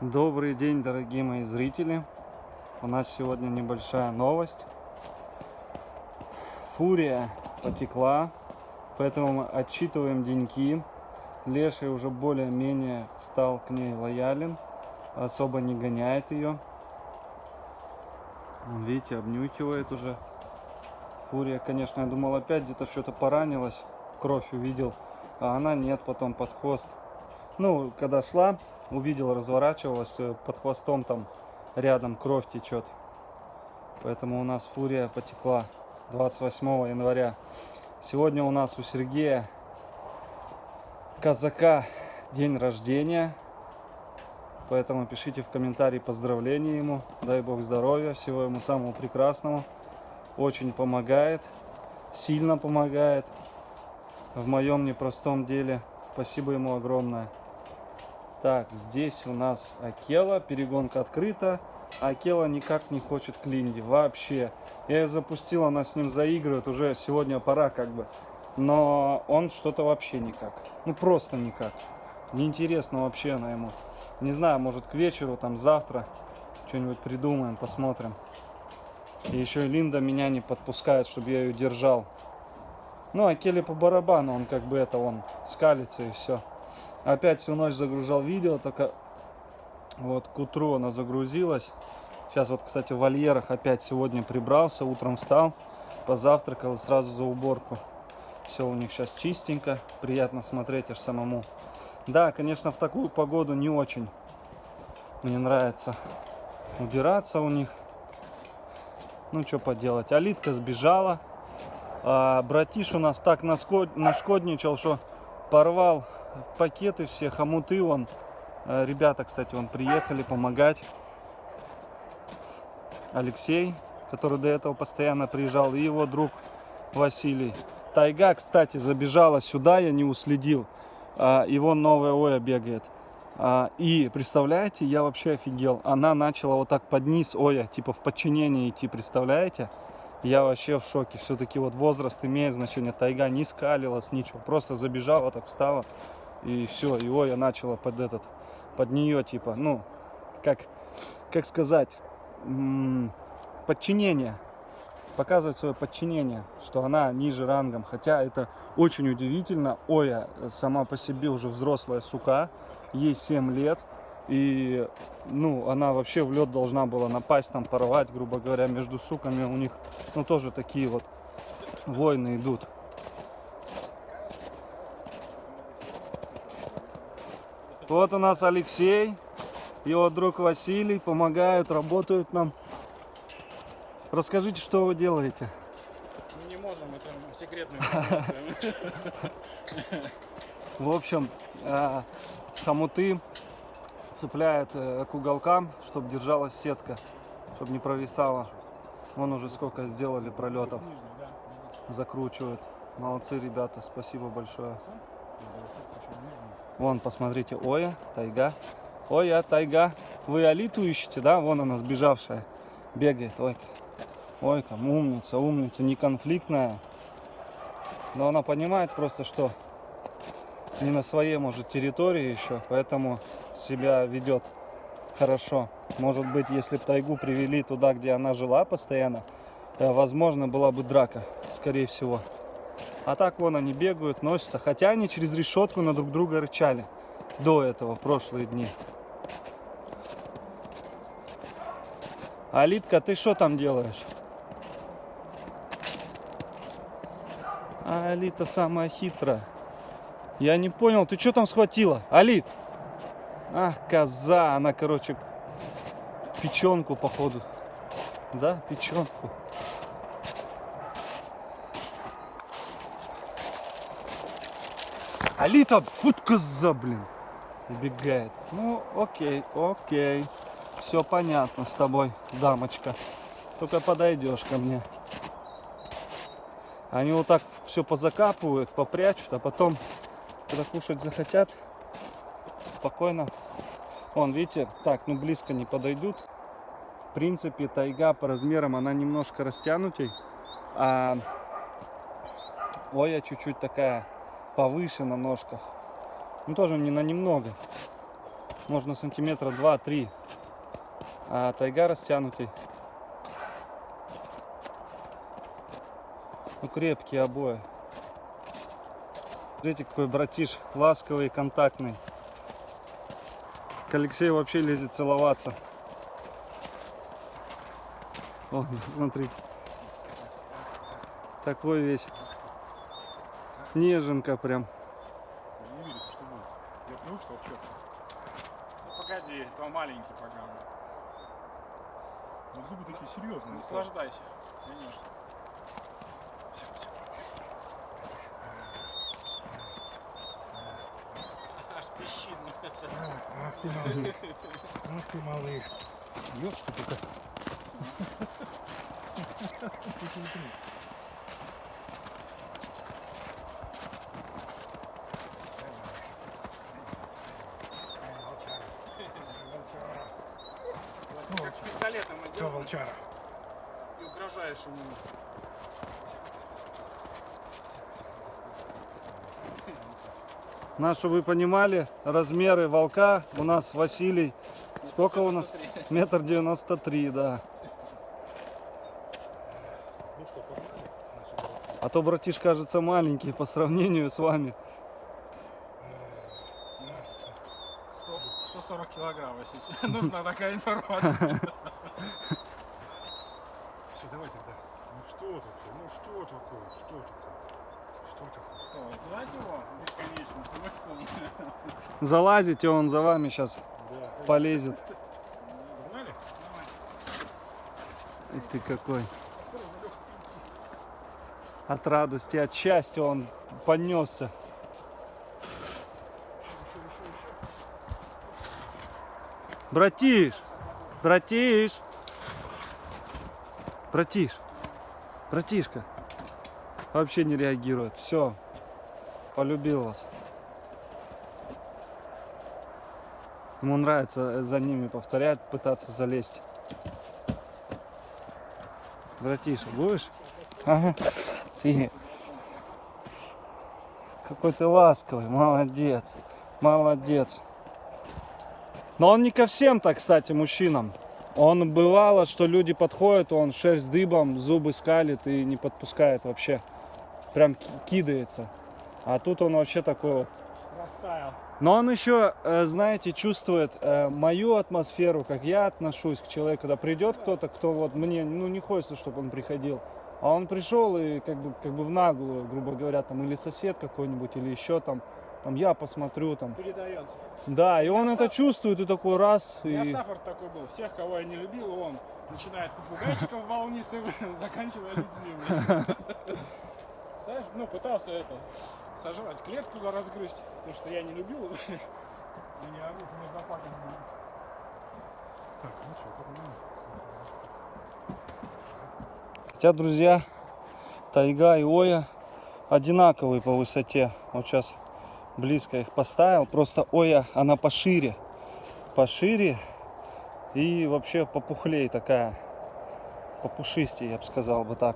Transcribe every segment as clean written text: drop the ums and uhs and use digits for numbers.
Добрый день, дорогие мои зрители. У нас сегодня небольшая новость. Фурия потекла, поэтому мы отсчитываем деньки. Леший уже более-менее стал к ней лоялен, особо не гоняет ее. Видите, обнюхивает уже. Фурия, конечно, я думал, опять где-то что-то поранилась, кровь увидел, а она нет, потом под хвост. Ну, когда шла, увидел, разворачивалась, под хвостом там рядом кровь течет. Поэтому у нас фурия потекла 28 января. Сегодня у нас у Сергея казака день рождения. Поэтому пишите в комментарии поздравления ему. Дай Бог здоровья, всего ему самого прекрасного. Очень помогает, сильно помогает в моем непростом деле. Спасибо ему огромное. Так, здесь у нас Акела, перегонка открыта. Акела никак не хочет к Линде, вообще. Я ее запустил, она с ним заигрывает, уже сегодня пора как бы. Но он что-то вообще никак, ну просто никак. Неинтересно вообще она ему. Не знаю, может к вечеру, там завтра что-нибудь придумаем, посмотрим. И еще и Линда меня не подпускает, чтобы я ее держал. Ну, Акеле по барабану, он как бы это, он скалится и все. Опять всю ночь загружал видео, только вот к утру она загрузилась. Сейчас вот, кстати, в вольерах опять сегодня прибрался, утром встал, позавтракал и сразу за уборку. Все у них сейчас чистенько, приятно смотреть аж самому. Да, конечно, в такую погоду не очень мне нравится убираться у них. Ну, что поделать. Алитка сбежала. А братиш у нас так нашкодничал, что порвал пакеты все, хомуты он. Ребята, кстати, вон приехали помогать. Алексей, который до этого постоянно приезжал, и его друг Василий. Тайга, кстати, забежала сюда, я не уследил. И вон новая Оя бегает. И представляете, я вообще офигел. Она начала вот так под низ Оя, типа в подчинение идти, представляете? Я вообще в шоке. Все-таки вот возраст имеет значение. Тайга не скалилась, ничего. Просто забежала, так встала. И все. И Оя начала под нее, типа, ну, как сказать, подчинение. Показывать свое подчинение, что она ниже рангом. Хотя это очень удивительно. Оя сама по себе уже взрослая сука. Ей 7 лет. И, ну, она вообще в лед должна была напасть, там, порвать, грубо говоря, между суками у них, ну, тоже такие вот войны идут. Вот у нас Алексей, его друг Василий, помогают, работают нам. Расскажите, что вы делаете? Мы не можем, это секретная информация. В общем, хомуты цепляет к уголкам, чтобы держалась сетка, чтобы не провисала. Вон уже сколько сделали пролетов. Закручивают. Молодцы, ребята, спасибо большое. Вон, посмотрите, Оя, Тайга. Оя, Тайга. Вы Алиту ищете, да? Вон она сбежавшая. Бегает, ойка. Ойка, умница, умница, не конфликтная. Но она понимает просто, что не на своей, может, территории еще, поэтому себя ведет хорошо. Может быть, если бы Тайгу привели туда, где она жила постоянно, возможно, была бы драка, скорее всего. А так вон они бегают, носятся, хотя они через решетку на друг друга рычали до этого, прошлые дни. Алитка, ты что там делаешь? А Алита самая хитрая. Я не понял, ты что там схватила? Алит! Ах, коза, она, короче, печенку, походу. Да, печенку. Алита, вот коза, блин. Убегает. Ну, окей, окей. Все понятно с тобой, дамочка. Только подойдешь ко мне. Они вот так все позакапывают, попрячут, а потом, когда кушать захотят, спокойно. Вон, видите, так, ну близко не подойдут. В принципе, тайга по размерам, она немножко растянутей, а Оя чуть-чуть такая повыше на ножках. Ну, тоже не на немного. можно сантиметра 2-3. А тайга растянутый. Ну, крепкие обои. Смотрите, какой братиш, ласковый и контактный. К Алексею вообще лезет целоваться. О, смотри. Такой весь. Неженка прям. Не видите, что будет. Я привык, что вообще. Ну, погоди, то маленький пока. Но зубы такие серьезные. Наслаждайся. Конечно. Аж пищит. Ах ты малыш. Ах ты малыш. Ёшки ты как. Как с пистолетом Что, идешь волчара? и угрожаешь ему. Чтобы вы понимали, размеры волка у нас Василий. Сколько у нас? 1,93 м, да. Ну что, погнали? Наши братцы. А то братиш кажется маленький по сравнению с вами. У нас 140 килограмм, Василий. Нужна такая информация. Все, давай тогда. Ну что такое? Ну что такое? Что такое? Что такое? Что, гнать его бесконечно? Залазите, он за вами сейчас Да. полезет. Погнали? И ты какой. От радости, от счастья он понесся. Братиш! Братиш! Братиш! Братишка! Вообще не реагирует. Все. Полюбил вас. Ему нравится за ними повторять, пытаться залезть. Братиша, будешь? Ага. Ты. Какой ты ласковый, молодец. Молодец. Но он не ко всем так, кстати, мужчинам. Он бывало, что люди подходят, он шерсть дыбом, зубы скалит и не подпускает вообще. Прям кидается. А тут он вообще такой вот. Растаял. Но он еще, знаете, чувствует мою атмосферу, как я отношусь к человеку. Когда придет кто-то, кто вот мне, ну, не хочется, чтобы он приходил. А он пришел и как бы в наглую, грубо говоря, там, или сосед какой-нибудь, или еще там я посмотрю там. Передается. Да, и он это чувствует, и такой раз. У меня И... Стаффорд такой был. Всех, кого я не любил, он начинает попугайчиков волнистых, заканчивая людьми. Знаешь, ну, пытался это, сожрать клетку туда разгрызть, потому что я не любил. И не орут, у меня запахом был. Так, ну что, погнали. Хотя, друзья, тайга и Оя одинаковые по высоте. Вот сейчас близко их поставил. Просто Оя, она пошире. Пошире и вообще попухлей такая. Попушистее, я бы сказал бы так.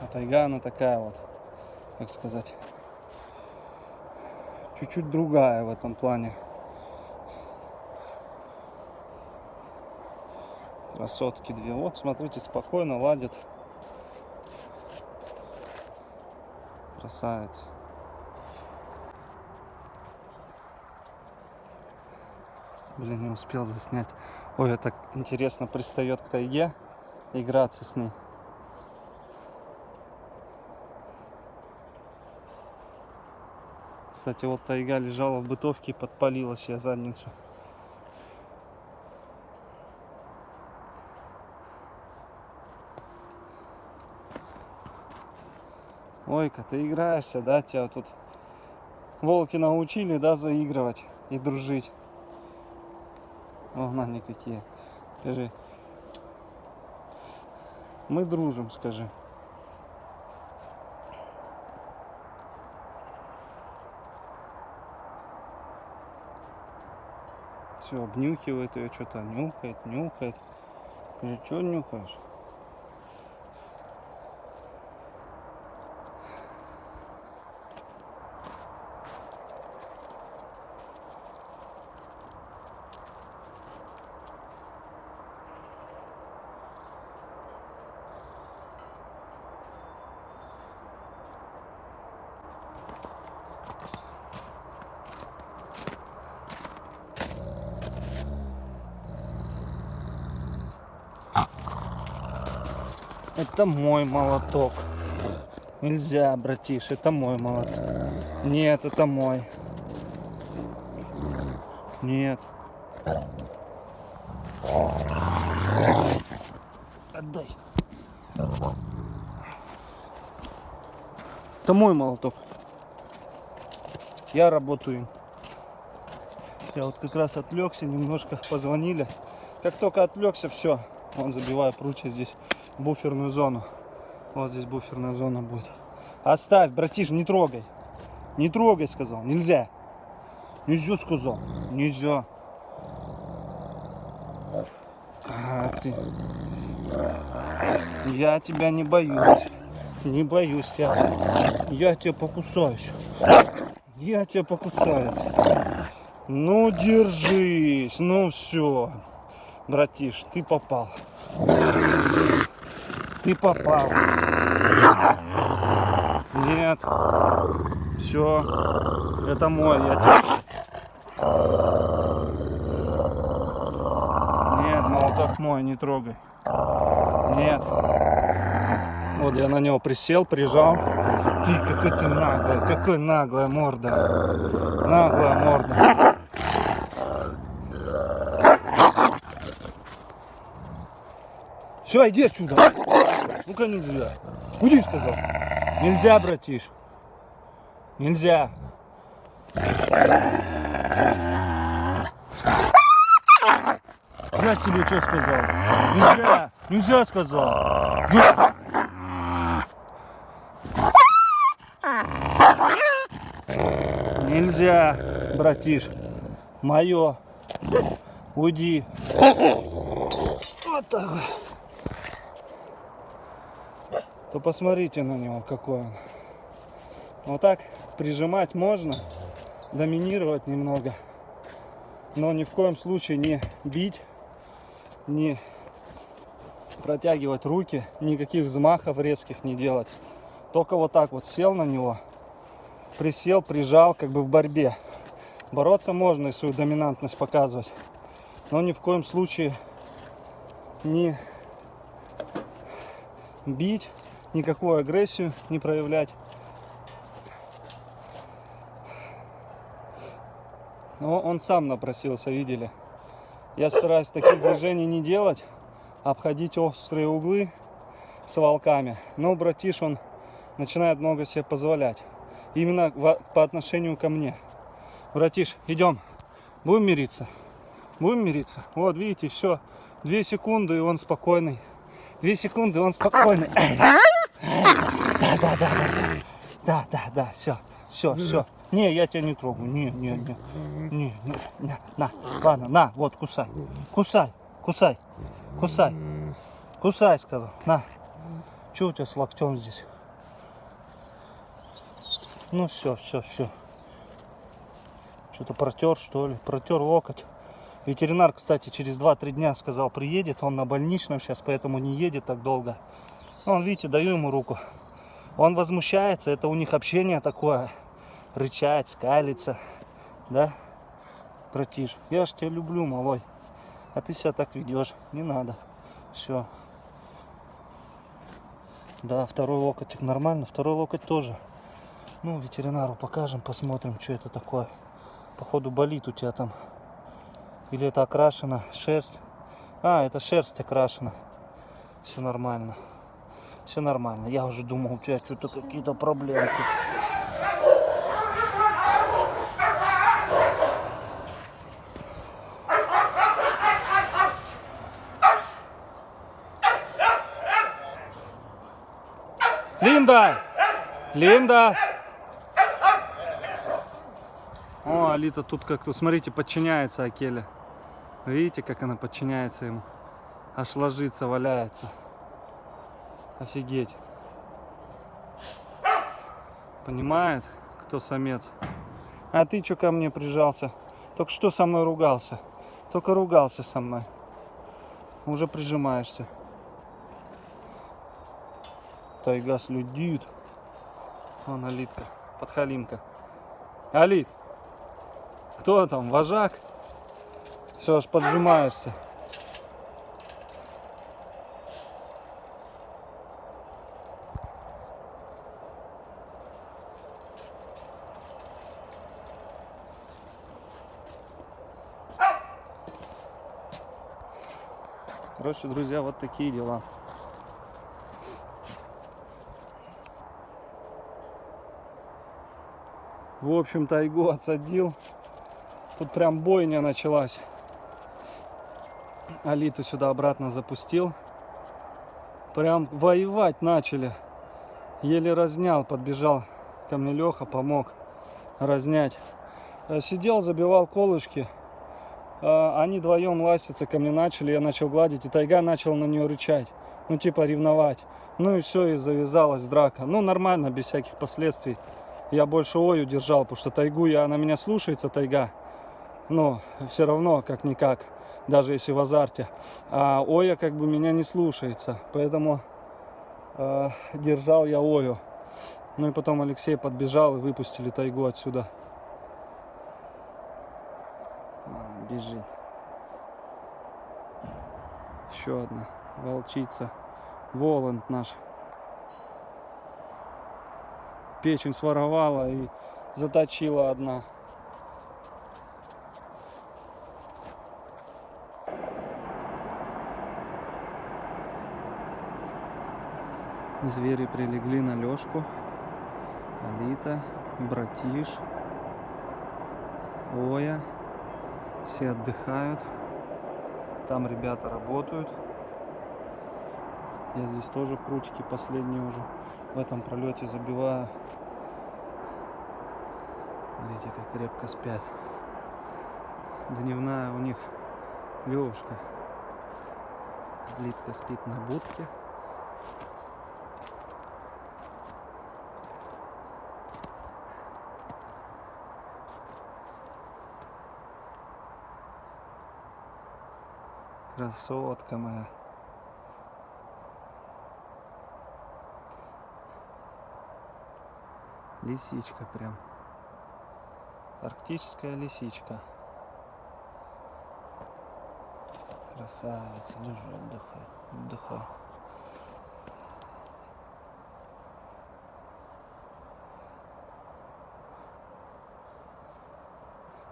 А тайга, она такая вот, как сказать, чуть-чуть другая в этом плане. Красотки две. Вот, смотрите, спокойно ладят. Красавец. Блин, не успел заснять. Ой, это так интересно, пристает к тайге, играться с ней. Кстати, вот тайга лежала в бытовке и подпалила себе задницу. Ой-ка, ты играешься, да? Тебя тут волки научили, да, заигрывать и дружить. Ого, они какие. Скажи. Мы дружим, скажи. Все, обнюхивает ее, что-то нюхает, нюхает. Скажи, что нюхаешь? Это мой молоток. Нельзя, братиш, это мой молоток. Нет, это мой. Нет. Отдай. Это мой молоток. Я работаю им. Я вот как раз отвлекся, немножко позвонили. Как только отвлекся, все. Вон забиваю прутья здесь, буферную зону. Вот здесь буферная зона будет. Оставь, братиш, не трогай. Не трогай, сказал. Нельзя. Нельзя, сказал. Нельзя. А ты. Я тебя не боюсь. Не боюсь тебя. Я тебя покусаюсь. Я тебя покусаюсь. Ну, держись. Ну, все. Братиш, ты попал. Ты попал. Нет. Все. Это мой. Я тебя... Нет, молоток мой, не трогай. Нет. Вот я на него присел, прижал. Ты, какой ты наглый, какой наглая морда. Наглая морда. Все, иди отсюда. Ну-ка нельзя. Уйди, сказал. Нельзя, братиш. Нельзя. Я тебе что сказал? Нельзя. Нельзя, сказал. Нельзя, братиш. Мое. Уйди. Вот так. То посмотрите на него, какой он. Вот так прижимать можно, доминировать немного, но ни в коем случае не бить, не протягивать руки, никаких взмахов резких не делать. Только вот так вот сел на него, присел, прижал, как бы в борьбе. Бороться можно и свою доминантность показывать, но ни в коем случае не бить, никакую агрессию не проявлять. Но он сам напросился, видели. Я стараюсь таких движений не делать, обходить острые углы с волками. Но братиш, он начинает много себе позволять. Именно по отношению ко мне. Братиш, идем. Будем мириться? Будем мириться? Вот, видите, все. 2 секунды, и он спокойный. 2 секунды, он спокойный. Да, все. Не, я тебя не трогаю. Не, на, ладно, на, вот, кусай, сказал, на. Че у тебя с локтем здесь? Ну, все. Что-то протер, что ли? Протер локоть. Ветеринар, кстати, через 2-3 дня сказал, приедет. Он на больничном сейчас, поэтому не едет так долго. Вон, видите, даю ему руку. Он возмущается, это у них общение такое. Рычать, скалиться. Да? Братиш, я ж тебя люблю, малой. А ты себя так ведешь. Не надо. Все. Да, второй локотик нормально. Второй локоть тоже. Ну, ветеринару покажем, посмотрим, что это такое. Походу болит у тебя там. Или это окрашена шерсть. А, это шерсть окрашена. Все нормально. Все нормально. Я уже думал, у тебя что-то какие-то проблемы. Линда! О, Алита тут как-то, смотрите, подчиняется Акеле. Видите, как она подчиняется ему? Аж ложится, валяется. Офигеть. Понимает, кто самец. А ты что ко мне прижался? Только что со мной ругался. Только ругался со мной. Уже прижимаешься. Тайга следит. Вон Алитка, подхалимка. Алит, кто там, вожак? Все, аж поджимаешься. Короче, друзья, вот такие дела. В общем, тайгу отсадил. Тут прям бойня началась. Алиту сюда обратно запустил. Прям воевать начали. Еле разнял, подбежал ко мне Леха, помог разнять. Сидел, забивал колышки. Они вдвоем ластиться ко мне начали, я начал гладить, и тайга начал на нее рычать. Ну, типа ревновать. Ну и все, и завязалась драка. Ну, нормально, без всяких последствий. Я больше Ою держал, потому что тайгу, она меня слушается, тайга. Но все равно, как-никак, даже если в азарте. А Оя как бы меня не слушается. Поэтому держал я Ою. Ну и потом Алексей подбежал и выпустили тайгу отсюда. Бежит. Еще одна волчица. Воланд наш. Печень своровала и заточила одна. Звери прилегли на Лёшку. Алита, братиш, Оя. Все отдыхают. Там ребята работают. Я здесь тоже прутики последние уже в этом пролете забиваю. Смотрите, как крепко спят. Дневная у них Лёшка. Литка спит на будке. Красотка моя. Лисичка прям. Арктическая лисичка. Красавица. Лежи, отдыхай. Отдыхай.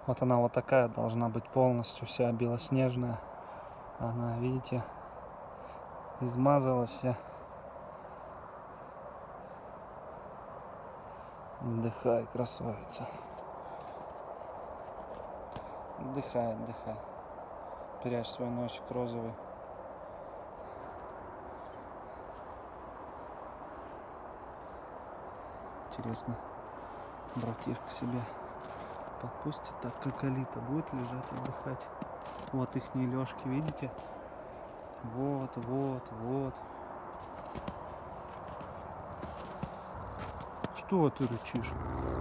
Вот она вот такая должна быть полностью вся белоснежная. Она, видите, измазалась вся. Отдыхай, красавица. Отдыхай, отдыхай. Прячь свой носик розовый. Интересно, братишка себе подпустит так, как Алита будет лежать, отдыхать. Вот ихние лёжки, видите? Вот, вот, вот. Что ты рычишь?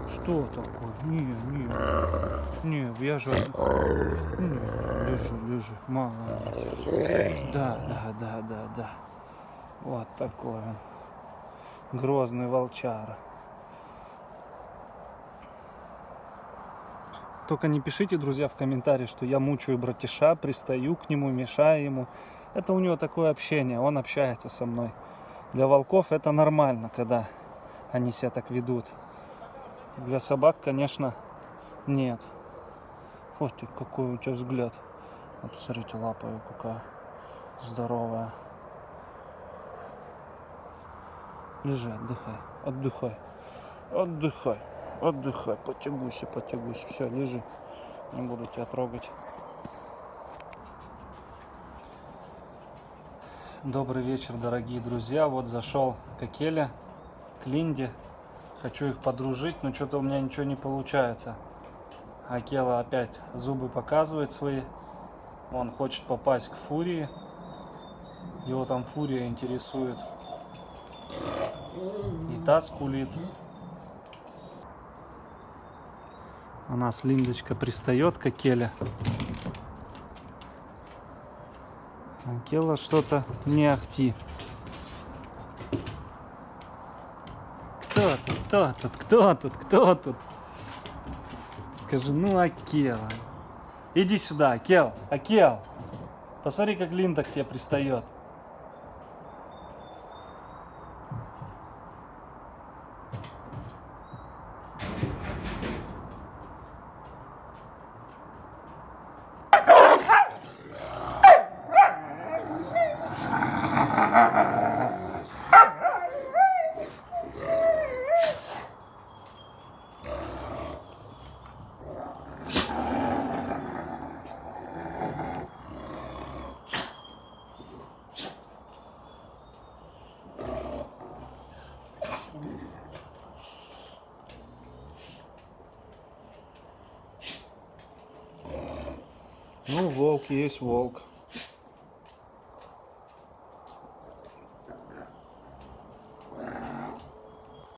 Что такое? Не, я же отдыхаю. Не, лежи, молодец. Да. Вот такой он. Грозный волчара. Только не пишите, друзья, в комментарии, что я мучаю братиша, пристаю к нему, мешаю ему. Это у него такое общение, он общается со мной. Для волков это нормально, когда они себя так ведут. Для собак, конечно, нет. Вот ты, какой у тебя взгляд. Вот, посмотрите, лапа ее какая здоровая. Лежи, отдыхай. Потягуйся. Все, лежи. Не буду тебя трогать. Добрый вечер, дорогие друзья. Вот зашел к Акеле, к Линде. Хочу их подружить, но что-то у меня ничего не получается. Акела опять зубы показывает свои. Он хочет попасть к Фурии. Его там Фурия интересует. И та скулит. У нас Линдочка пристает к Акеле. Акела что-то не ахти. Кто тут? Скажи, ну Акела. Иди сюда, Акел. Посмотри, как Линда к тебе пристает. Ну, волк есть волк.